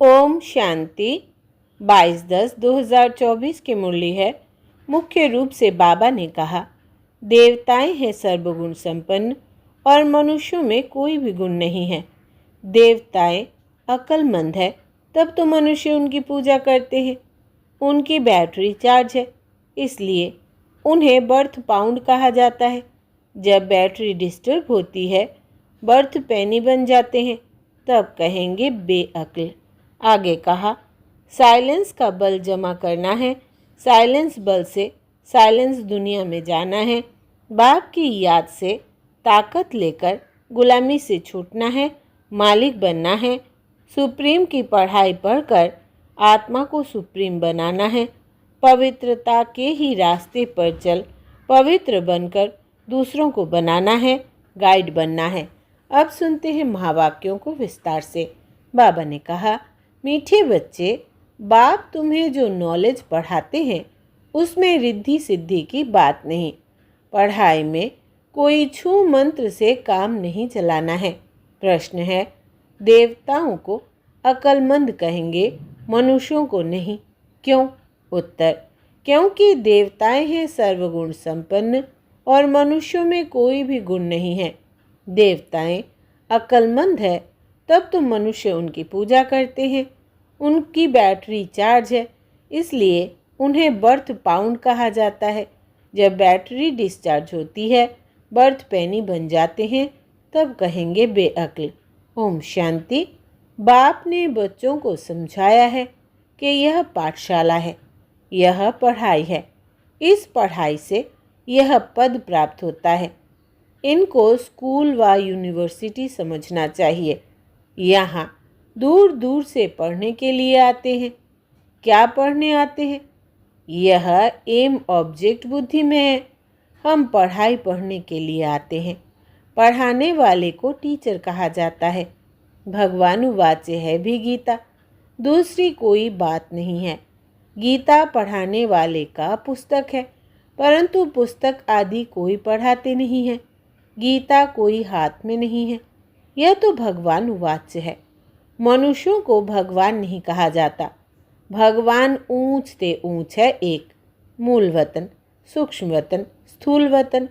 ओम शांति। 22/10/2024 की मुरली है। मुख्य रूप से बाबा ने कहा, देवताएं हैं सर्वगुण संपन्न और मनुष्यों में कोई भी गुण नहीं है। देवताएं अक्लमंद है, तब तो मनुष्य उनकी पूजा करते हैं। उनकी बैटरी चार्ज है, इसलिए उन्हें बर्थ पाउंड कहा जाता है। जब बैटरी डिस्टर्ब होती है, बर्थ पैनी बन जाते हैं, तब कहेंगे बेअक्ल। आगे कहा, साइलेंस का बल जमा करना है, साइलेंस बल से साइलेंस दुनिया में जाना है। बाप की याद से ताकत लेकर गुलामी से छूटना है, मालिक बनना है। सुप्रीम की पढ़ाई पढ़कर आत्मा को सुप्रीम बनाना है। पवित्रता के ही रास्ते पर चल पवित्र बनकर दूसरों को बनाना है, गाइड बनना है। अब सुनते हैं महावाक्यों को विस्तार से। बाबा ने कहा, मीठे बच्चे, बाप तुम्हें जो नॉलेज पढ़ाते हैं उसमें रिद्धि सिद्धि की बात नहीं। पढ़ाई में कोई छू मंत्र से काम नहीं चलाना है। प्रश्न है, देवताओं को अक्लमंद कहेंगे, मनुष्यों को नहीं, क्यों? उत्तर, क्योंकि देवताएं हैं सर्वगुण संपन्न और मनुष्यों में कोई भी गुण नहीं है। देवताएं अक्लमंद है, तब तो मनुष्य उनकी पूजा करते हैं। उनकी बैटरी चार्ज है, इसलिए उन्हें बर्थ पाउंड कहा जाता है। जब बैटरी डिस्चार्ज होती है, बर्थ पैनी बन जाते हैं, तब कहेंगे बेअक्ल। ओम शांति। बाप ने बच्चों को समझाया है कि यह पाठशाला है, यह पढ़ाई है। इस पढ़ाई से यह पद प्राप्त होता है। इनको स्कूल व यूनिवर्सिटी समझना चाहिए। यहाँ दूर दूर से पढ़ने के लिए आते हैं। क्या पढ़ने आते हैं? यह एम ऑब्जेक्ट बुद्धि में है। हम पढ़ाई पढ़ने के लिए आते हैं। पढ़ाने वाले को टीचर कहा जाता है। भगवानुवाच्य है भी गीता, दूसरी कोई बात नहीं है। गीता पढ़ाने वाले का पुस्तक है, परंतु पुस्तक आदि कोई पढ़ाते नहीं है। गीता कोई हाथ में नहीं है। यह तो भगवानुवाच्य है। मनुष्यों को भगवान नहीं कहा जाता। भगवान ऊंच ते ऊंच है एक, मूल वतन, सूक्ष्म वतन, स्थूल वतन,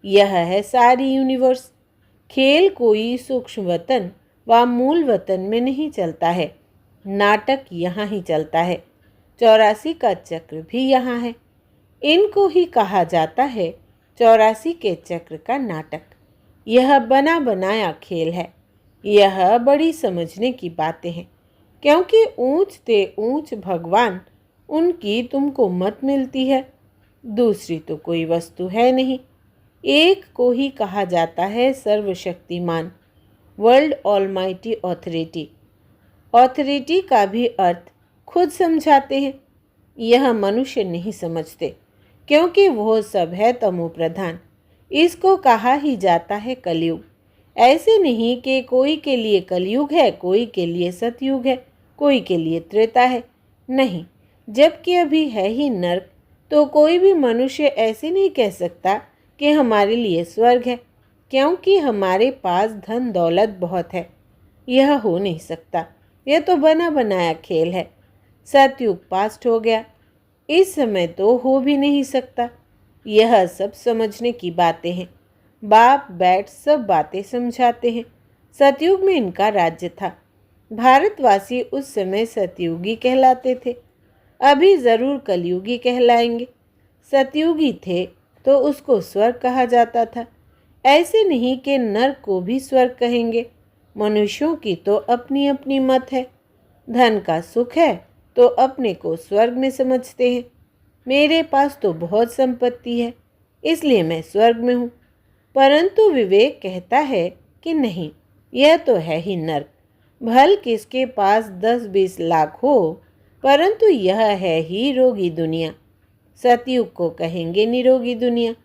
यह है सारी यूनिवर्स। खेल कोई सूक्ष्म वतन व मूल वतन में नहीं चलता है। नाटक यहाँ ही चलता है। 84 का चक्र भी यहाँ है। इनको ही कहा जाता है 84 के चक्र का नाटक। यह बना बनाया खेल है। यह बड़ी समझने की बातें हैं, क्योंकि ऊंच ते ऊंच भगवान उनकी तुमको मत मिलती है। दूसरी तो कोई वस्तु है नहीं। एक को ही कहा जाता है सर्वशक्तिमान, वर्ल्ड ऑलमाइटी ऑथोरिटी। ऑथोरिटी का भी अर्थ खुद समझाते हैं। यह मनुष्य नहीं समझते, क्योंकि वो सब है तमो प्रधान। इसको कहा ही जाता है कलयुग। ऐसे नहीं कि कोई के लिए कलयुग है, कोई के लिए सतयुग है, कोई के लिए त्रेता है। नहीं, जबकि अभी है ही नर्क, तो कोई भी मनुष्य ऐसे नहीं कह सकता कि हमारे लिए स्वर्ग है, क्योंकि हमारे पास धन दौलत बहुत है। यह हो नहीं सकता। यह तो बना बनाया खेल है। सतयुग पास्ट हो गया, इस समय तो हो भी नहीं सकता। यह सब समझने की बातें हैं। बाप बैठ सब बातें समझाते हैं। सतयुग में इनका राज्य था। भारतवासी उस समय सतयुगी कहलाते थे। अभी ज़रूर कलयुगी कहलाएंगे। सतयुगी थे तो उसको स्वर्ग कहा जाता था। ऐसे नहीं कि नर्क को भी स्वर्ग कहेंगे। मनुष्यों की तो अपनी अपनी मत है। धन का सुख है तो अपने को स्वर्ग में समझते हैं। मेरे पास तो बहुत संपत्ति है, इसलिए मैं स्वर्ग में हूँ। परंतु विवेक कहता है कि नहीं, यह तो है ही नर्क। भल किसके पास 10-20 लाख हो, परंतु यह है ही रोगी दुनिया। सतयुग को कहेंगे निरोगी दुनिया।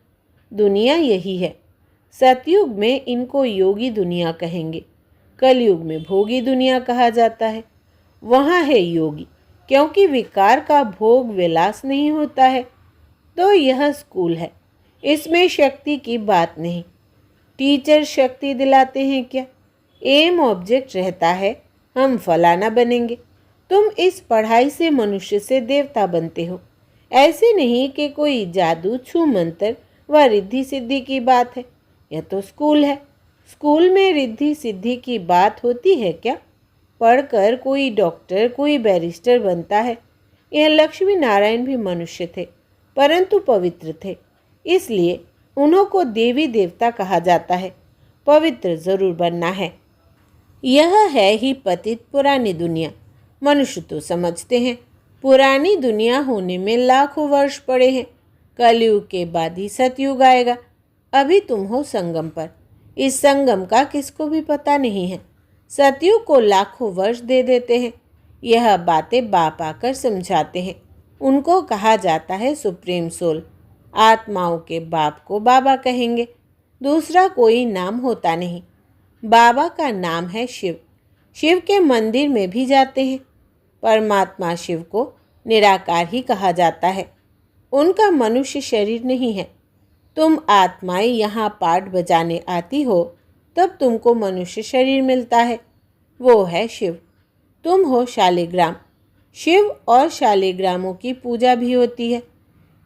दुनिया यही है। सतयुग में इनको योगी दुनिया कहेंगे। कलयुग में भोगी दुनिया कहा जाता है। वहाँ है योगी, क्योंकि विकार का भोग विलास नहीं होता है। तो यह स्कूल है, इसमें शक्ति की बात नहीं। टीचर शक्ति दिलाते हैं क्या? एम ऑब्जेक्ट रहता है, हम फलाना बनेंगे। तुम इस पढ़ाई से मनुष्य से देवता बनते हो। ऐसे नहीं कि कोई जादू छू मंत्र व रिद्धि सिद्धि की बात है। यह तो स्कूल है। स्कूल में रिद्धि सिद्धि की बात होती है क्या? पढ़कर कोई डॉक्टर कोई बैरिस्टर बनता है। यह लक्ष्मी नारायण भी मनुष्य थे, परंतु पवित्र थे, इसलिए उन्हों को देवी देवता कहा जाता है। पवित्र जरूर बनना है। यह है ही पतित पुरानी दुनिया। मनुष्य तो समझते हैं पुरानी दुनिया होने में लाखों वर्ष पड़े हैं। कलयुग के बाद ही सतयुग आएगा। अभी तुम हो संगम पर। इस संगम का किसको भी पता नहीं है। सतयुग को लाखों वर्ष दे देते हैं। यह बातें बाप आकर समझाते हैं। उनको कहा जाता है सुप्रीम सोल। आत्माओं के बाप को बाबा कहेंगे। दूसरा कोई नाम होता नहीं। बाबा का नाम है शिव। शिव के मंदिर में भी जाते हैं। परमात्मा शिव को निराकार ही कहा जाता है। उनका मनुष्य शरीर नहीं है। तुम आत्माएं यहाँ पाठ बजाने आती हो तब तुमको मनुष्य शरीर मिलता है। वो है शिव। तुम हो शालिग्राम। शिव और शालिग्रामों की पूजा भी होती है,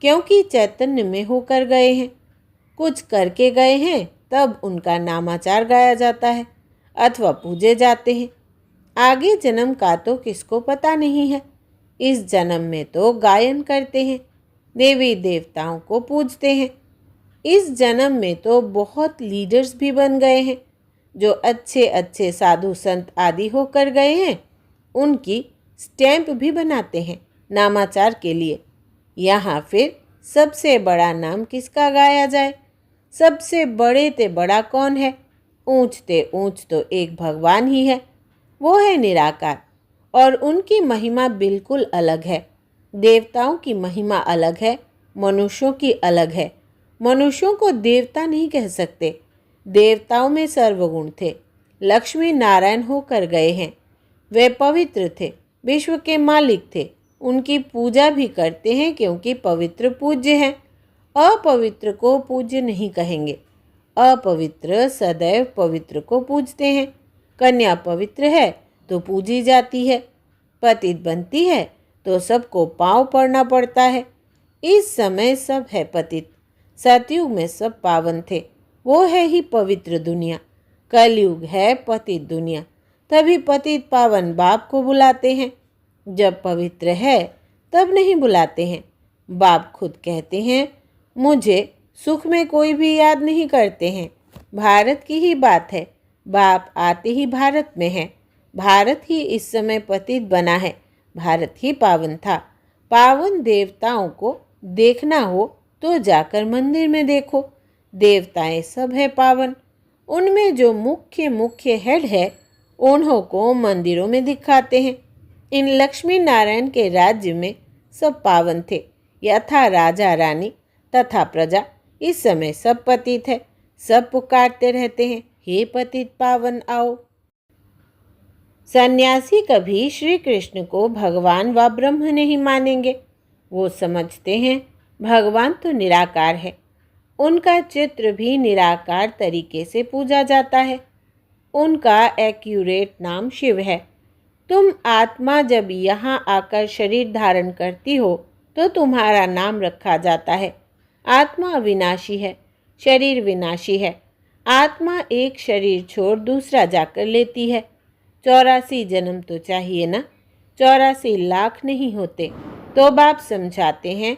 क्योंकि चैतन्य में होकर गए हैं। कुछ करके गए हैं तब उनका नामाचार गाया जाता है अथवा पूजे जाते हैं। आगे जन्म का तो किसको पता नहीं है। इस जन्म में तो गायन करते हैं, देवी देवताओं को पूजते हैं। इस जन्म में तो बहुत लीडर्स भी बन गए हैं। जो अच्छे अच्छे साधु संत आदि होकर गए हैं, उनकी स्टैंप भी बनाते हैं नामाचार के लिए। यहाँ फिर सबसे बड़ा नाम किसका गाया जाए? सबसे बड़े ते बड़ा कौन है? ऊंचते ऊंच तो एक भगवान ही है। वो है निराकार, और उनकी महिमा बिल्कुल अलग है। देवताओं की महिमा अलग है, मनुष्यों की अलग है। मनुष्यों को देवता नहीं कह सकते। देवताओं में सर्वगुण थे। लक्ष्मी नारायण होकर गए हैं। वे पवित्र थे, विश्व के मालिक थे। उनकी पूजा भी करते हैं क्योंकि पवित्र पूज्य हैं। अपवित्र को पूज्य नहीं कहेंगे। अपवित्र सदैव पवित्र को पूजते हैं। कन्या पवित्र है तो पूजी जाती है। पतित बनती है तो सबको पाँव पड़ना पड़ता है। इस समय सब है पतित। सतयुग में सब पावन थे। वो है ही पवित्र दुनिया। कलयुग है पतित दुनिया। तभी पतित पावन बाप को बुलाते हैं। जब पवित्र है तब नहीं बुलाते हैं। बाप खुद कहते हैं, मुझे सुख में कोई भी याद नहीं करते हैं। भारत की ही बात है। बाप आते ही भारत में है। भारत ही इस समय पतित बना है। भारत ही पावन था। पावन देवताओं को देखना हो तो जाकर मंदिर में देखो। देवताएं सब है पावन। उनमें जो मुख्य मुख्य हेड है, उन्हों को मंदिरों में दिखाते हैं। इन लक्ष्मी नारायण के राज्य में सब पावन थे। यथा राजा रानी तथा प्रजा। इस समय सब पतित है। सब पुकारते रहते हैं, हे पतित पावन आओ। सन्यासी कभी श्री कृष्ण को भगवान व ब्रह्म नहीं मानेंगे। वो समझते हैं भगवान तो निराकार है। उनका चित्र भी निराकार तरीके से पूजा जाता है। उनका एक्यूरेट नाम शिव है। तुम आत्मा जब यहाँ आकर शरीर धारण करती हो तो तुम्हारा नाम रखा जाता है। आत्मा विनाशी है, शरीर विनाशी है। आत्मा एक शरीर छोड़ दूसरा जाकर लेती है। 84 जन्म तो चाहिए ना। 84 लाख नहीं होते। तो बाप समझाते हैं,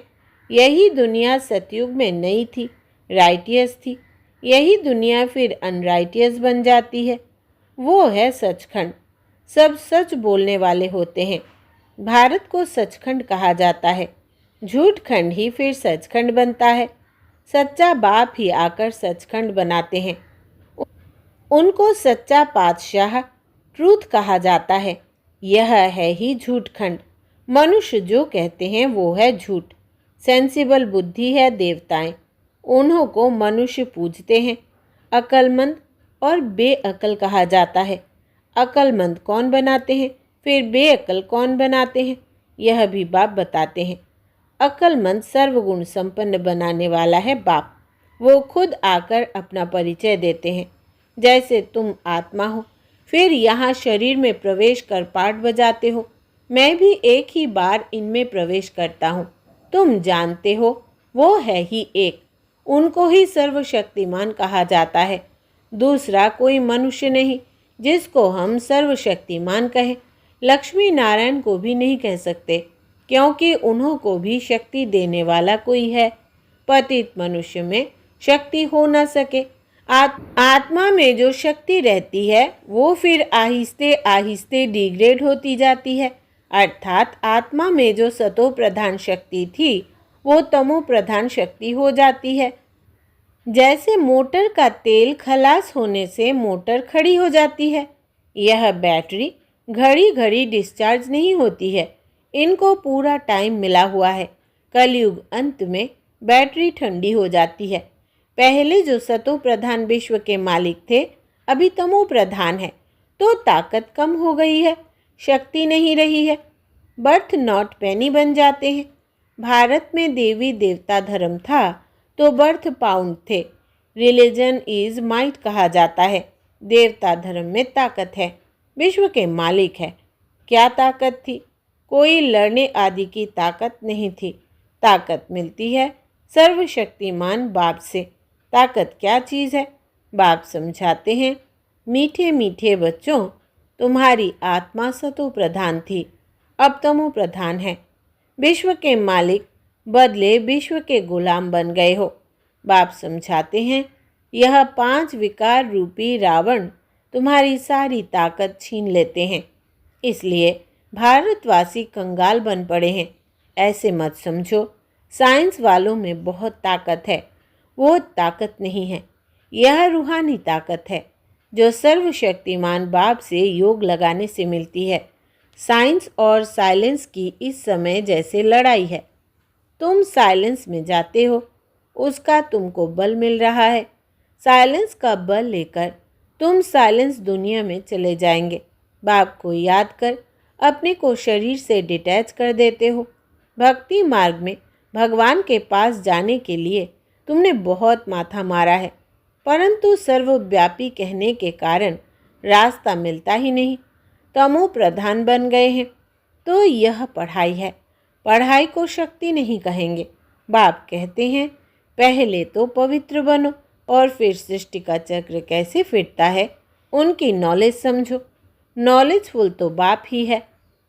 यही दुनिया सतयुग में नई थी, राइटियस थी। यही दुनिया फिर अनराइटियस बन जाती है। वो है सचखंड। सब सच बोलने वाले होते हैं। भारत को सचखंड कहा जाता है। झूठ खंड ही फिर सचखंड बनता है। सच्चा बाप ही आकर सचखंड बनाते हैं। उनको सच्चा पातशाह ट्रूथ कहा जाता है। यह है ही झूठ खंड। मनुष्य जो कहते हैं वो है झूठ। सेंसिबल बुद्धि है देवताएं। उन्हों को मनुष्य पूजते हैं। अक्लमंद और बेअकल कहा जाता है। अक्लमंद कौन बनाते हैं, फिर बेअकल कौन बनाते हैं, यह भी बाप बताते हैं। अक्लमंद सर्वगुण संपन्न बनाने वाला है बाप। वो खुद आकर अपना परिचय देते हैं। जैसे तुम आत्मा हो, फिर यहाँ शरीर में प्रवेश कर पाठ बजाते हो। मैं भी एक ही बार इनमें प्रवेश करता हूँ। तुम जानते हो, वो है ही एक, उनको ही सर्वशक्तिमान कहा जाता है। दूसरा कोई मनुष्य नहीं जिसको हम सर्वशक्तिमान कहें। लक्ष्मी नारायण को भी नहीं कह सकते, क्योंकि उन्हों को भी शक्ति देने वाला कोई है। पतित मनुष्य में शक्ति हो न सके। आत्मा में जो शक्ति रहती है वो फिर आहिस्ते आहिस्ते डिग्रेड होती जाती है, अर्थात आत्मा में जो सतो प्रधान शक्ति थी वो तमो प्रधान शक्ति हो जाती है। जैसे मोटर का तेल खलास होने से मोटर खड़ी हो जाती है। यह बैटरी घड़ी घड़ी डिस्चार्ज नहीं होती है, इनको पूरा टाइम मिला हुआ है। कलयुग अंत में बैटरी ठंडी हो जाती है। पहले जो सतो प्रधान विश्व के मालिक थे, अभी तमो प्रधान है, तो ताकत कम हो गई है, शक्ति नहीं रही है। बर्थ नॉट पेनी बन जाते हैं। भारत में देवी देवता धर्म था तो बर्थ पाउंड थे। रिलीजन इज माइट कहा जाता है। देवता धर्म में ताकत है, विश्व के मालिक है। क्या ताकत थी? कोई लड़ने आदि की ताकत नहीं थी। ताकत मिलती है सर्वशक्तिमान बाप से। ताकत क्या चीज़ है? बाप समझाते हैं, मीठे मीठे बच्चों, तुम्हारी आत्मा सतो प्रधान थी, अब तमो प्रधान है। विश्व के मालिक बदले विश्व के गुलाम बन गए हो। बाप समझाते हैं, यह 5 विकार रूपी रावण तुम्हारी सारी ताकत छीन लेते हैं, इसलिए भारतवासी कंगाल बन पड़े हैं। ऐसे मत समझो, साइंस वालों में बहुत ताकत है। वो ताकत नहीं है, यह रूहानी ताकत है जो सर्वशक्तिमान बाप से योग लगाने से मिलती है। साइंस और साइलेंस की इस समय जैसे लड़ाई है। तुम साइलेंस में जाते हो, उसका तुमको बल मिल रहा है। साइलेंस का बल लेकर तुम साइलेंस दुनिया में चले जाएंगे। बाप को याद कर अपने को शरीर से डिटैच कर देते हो। भक्ति मार्ग में भगवान के पास जाने के लिए तुमने बहुत माथा मारा है, परंतु सर्वव्यापी कहने के कारण रास्ता मिलता ही नहीं। तमो प्रधान बन गए हैं। तो यह पढ़ाई है। पढ़ाई को शक्ति नहीं कहेंगे। बाप कहते हैं, पहले तो पवित्र बनो और फिर सृष्टि का चक्र कैसे फिरता है उनकी नॉलेज समझो। नॉलेजफुल तो बाप ही है,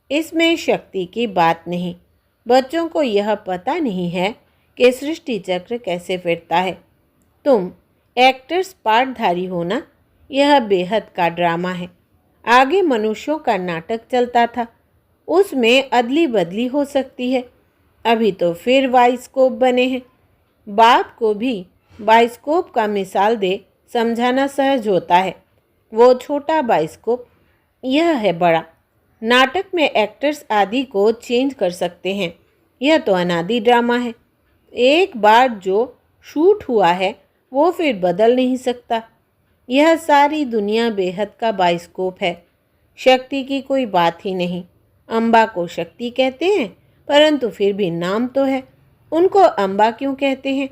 इसमें शक्ति की बात नहीं। बच्चों को यह पता नहीं है कि सृष्टि चक्र कैसे फिरता है। तुम एक्टर्स पार्टधारी हो ना, यह बेहद का ड्रामा है। आगे मनुष्यों का नाटक चलता था, उसमें अदली बदली हो सकती है। अभी तो फिर बाइस्कोप बने हैं। बाप को भी बाइस्कोप का मिसाल दे समझाना सहज होता है। वो छोटा बाइस्कोप, यह है बड़ा। नाटक में एक्टर्स आदि को चेंज कर सकते हैं, यह तो अनादि ड्रामा है। एक बार जो शूट हुआ है वो फिर बदल नहीं सकता। यह सारी दुनिया बेहद का बाइस्कोप है। शक्ति की कोई बात ही नहीं। अम्बा को शक्ति कहते हैं, परंतु फिर भी नाम तो है। उनको अम्बा क्यों कहते हैं?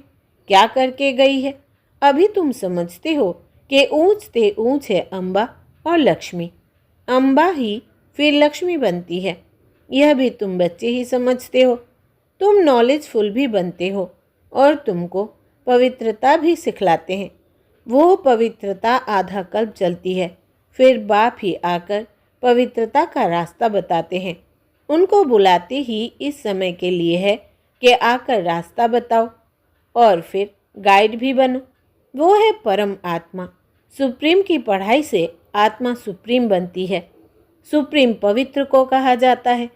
क्या करके गई है? अभी तुम समझते हो कि ऊंच से ऊंच है अम्बा और लक्ष्मी। अम्बा ही फिर लक्ष्मी बनती है। यह भी तुम बच्चे ही समझते हो। तुम नॉलेजफुल भी बनते हो और तुमको पवित्रता भी सिखलाते हैं। वो पवित्रता आधा कल्प चलती है, फिर बाप ही आकर पवित्रता का रास्ता बताते हैं। उनको बुलाते ही इस समय के लिए है कि आकर रास्ता बताओ और फिर गाइड भी बनो। वो है परम आत्मा। सुप्रीम की पढ़ाई से आत्मा सुप्रीम बनती है। सुप्रीम पवित्र को कहा जाता है।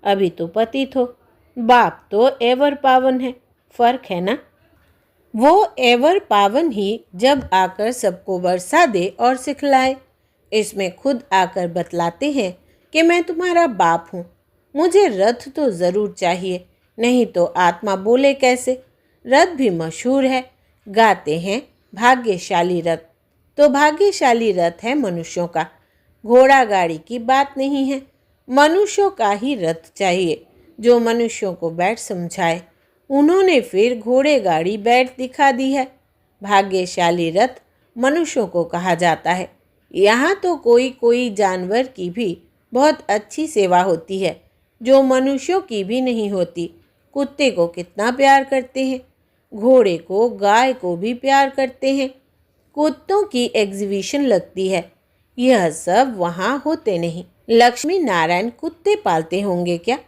अभी तो पतित हो। बाप तो एवर पावन है। फर्क है ना? वो एवर पावन ही जब आकर सबको बरसा दे और सिखलाए। इसमें खुद आकर बतलाते हैं कि मैं तुम्हारा बाप हूँ। मुझे रथ तो ज़रूर चाहिए, नहीं तो आत्मा बोले कैसे। रथ भी मशहूर है। गाते हैं भाग्यशाली रथ। तो भाग्यशाली रथ है मनुष्यों का। घोड़ा गाड़ी की बात नहीं है। मनुष्यों का ही रथ चाहिए जो मनुष्यों को बैठ समझाए। उन्होंने फिर घोड़े गाड़ी बैठ दिखा दी है। भाग्यशाली रथ मनुष्यों को कहा जाता है। यहाँ तो कोई कोई जानवर की भी बहुत अच्छी सेवा होती है, जो मनुष्यों की भी नहीं होती। कुत्ते को कितना प्यार करते हैं, घोड़े को, गाय को भी प्यार करते हैं। कुत्तों की एग्जीबिशन लगती है। यह सब वहाँ होते नहीं। लक्ष्मी नारायण कुत्ते पालते होंगे क्या?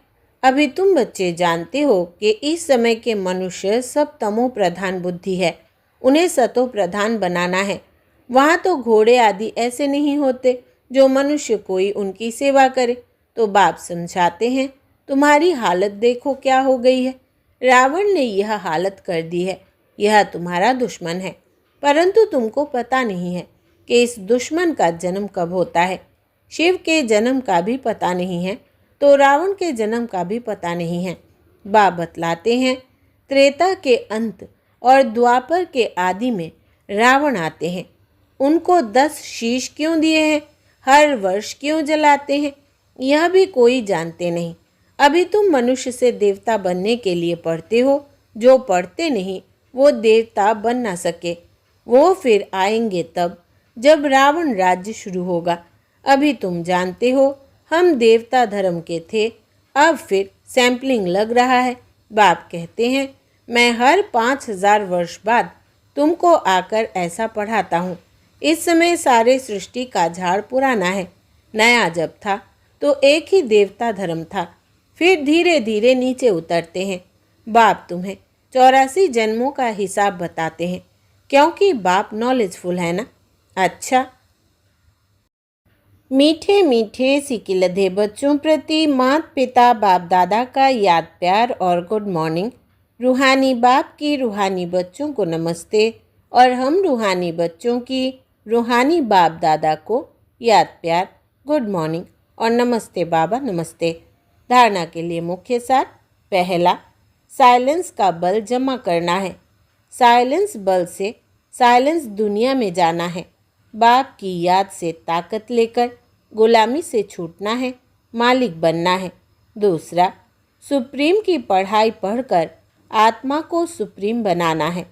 अभी तुम बच्चे जानते हो कि इस समय के मनुष्य सब तमो प्रधान बुद्धि है, उन्हें सतो प्रधान बनाना है। वहाँ तो घोड़े आदि ऐसे नहीं होते जो मनुष्य कोई उनकी सेवा करे। तो बाप समझाते हैं, तुम्हारी हालत देखो क्या हो गई है। रावण ने यह हालत कर दी है। यह तुम्हारा दुश्मन है, परंतु तुमको पता नहीं है कि इस दुश्मन का जन्म कब होता है। शिव के जन्म का भी पता नहीं है तो रावण के जन्म का भी पता नहीं है। बाप बतलाते हैं, त्रेता के अंत और द्वापर के आदि में रावण आते हैं। उनको 10 शीश क्यों दिए हैं, हर वर्ष क्यों जलाते हैं, यह भी कोई जानते नहीं। अभी तुम मनुष्य से देवता बनने के लिए पढ़ते हो। जो पढ़ते नहीं वो देवता बन ना सके। वो फिर आएंगे तब जब रावण राज्य शुरू होगा। अभी तुम जानते हो हम देवता धर्म के थे, अब फिर सैंपलिंग लग रहा है। बाप कहते हैं, मैं हर 5000 वर्ष बाद तुमको आकर ऐसा पढ़ाता हूँ। इस समय सारे सृष्टि का झाड़ पुराना है। नया जब था तो एक ही देवता धर्म था, फिर धीरे धीरे नीचे उतरते हैं। बाप तुम्हें 84 जन्मों का हिसाब बताते हैं, क्योंकि बाप नॉलेजफुल है ना। अच्छा, मीठे मीठे सिकिलधे बच्चों प्रति माता पिता बाप दादा का याद प्यार और गुड मॉर्निंग। रूहानी बाप की रूहानी बच्चों को नमस्ते और हम रूहानी बच्चों की रूहानी बाप दादा को याद प्यार, गुड मॉर्निंग और नमस्ते बाबा नमस्ते। धारणा के लिए मुख्य सार। पहला, साइलेंस का बल जमा करना है। साइलेंस बल से साइलेंस दुनिया में जाना है। बाप की याद से ताकत लेकर गुलामी से छूटना है, मालिक बनना है। दूसरा, सुप्रीम की पढ़ाई पढ़कर आत्मा को सुप्रीम बनाना है।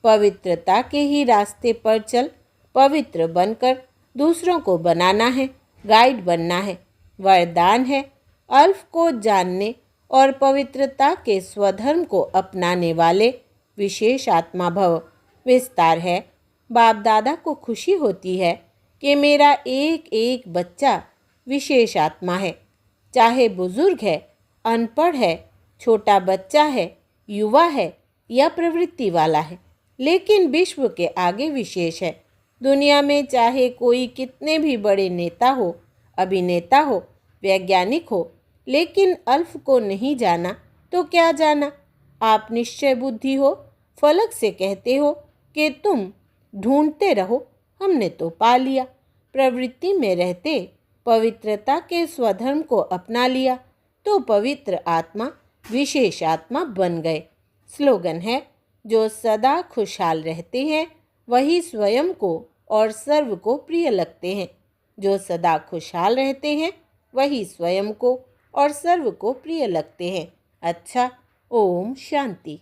पवित्रता के ही रास्ते पर चल पवित्र बनकर दूसरों को बनाना है, गाइड बनना है। वरदान है, अल्फ को जानने और पवित्रता के स्वधर्म को अपनाने वाले विशेष आत्मा भव। विस्तार है, बाप दादा को खुशी होती है कि मेरा एक एक बच्चा विशेष आत्मा है। चाहे बुजुर्ग है, अनपढ़ है, छोटा बच्चा है, युवा है या प्रवृत्ति वाला है, लेकिन विश्व के आगे विशेष है। दुनिया में चाहे कोई कितने भी बड़े नेता हो, अभिनेता हो, वैज्ञानिक हो, लेकिन अल्फ को नहीं जाना तो क्या जाना। आप निश्चय बुद्धि हो, फलक से कहते हो कि तुम ढूंढते रहो, हमने तो पा लिया। प्रवृत्ति में रहते पवित्रता के स्वधर्म को अपना लिया तो पवित्र आत्मा विशेष आत्मा बन गए। स्लोगन है, जो सदा खुशहाल रहते हैं वही स्वयं को और सर्व को प्रिय लगते हैं। जो सदा खुशहाल रहते हैं वही स्वयं को और सर्व को प्रिय लगते हैं। अच्छा, ओम शांति।